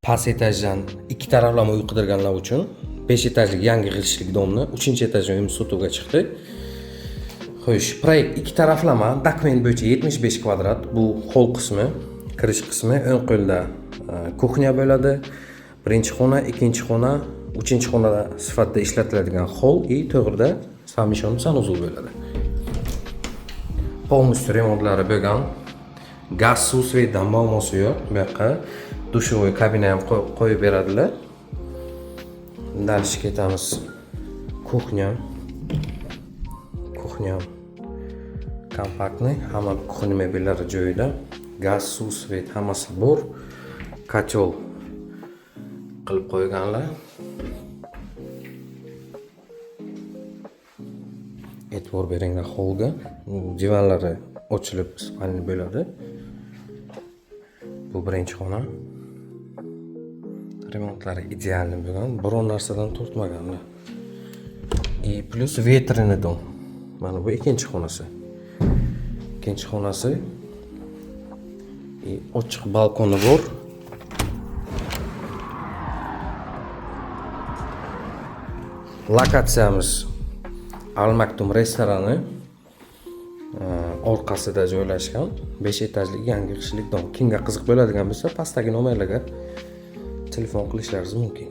Past etajdan ikki taraflama uy qidirganlar uchun 5 etajlik yangi g'ilishlik domni 3-etajdan uyimiz sotuvga chiqdi. Xo'sh, proyekt ikki taraflama, dokument bo'yicha 75 kvadrat. Bu hol qismi, kirish qismi, o'ng qo'lda kuxnya bo'ladi. Birinchi xona, ikkinchi xona, uchinchi xona sifatida ishlatiladigan hol va to'g'rida samishon sanuzul bo'ladi. Полностью remontlari bo'lgan. Gaz, suv, svetdan muammosi yo'q. Bu yoqqa dushovoy kabina ham qo'yib beradilar. Dальше ketamiz. Kuxnya kompaktniy, hamma kuxnya mebellari joyida. Gaz, suv, svet hammasi bor. Kotел qilib qo'yganlar. E'tibor beringlar holga. Divanlari ochilib spalni bo'ladi. Bu birinchi xona. Remontlari ideal bo'lgan, biron narsadan tortmaganlar. Plus ветреный dom. Mana bu ikkinchi xonasi. Ikkinchi xonasi. Ochiq balkoni bor. Lokatsiyamiz Al Maktum restorani orqasida joylashgan 5 etajlik yangi g'ilishlik dom. Kimga qiziq bo'ladigan bo'lsa, pastdagi nomerlarga telefon qilishlaringiz mumkin.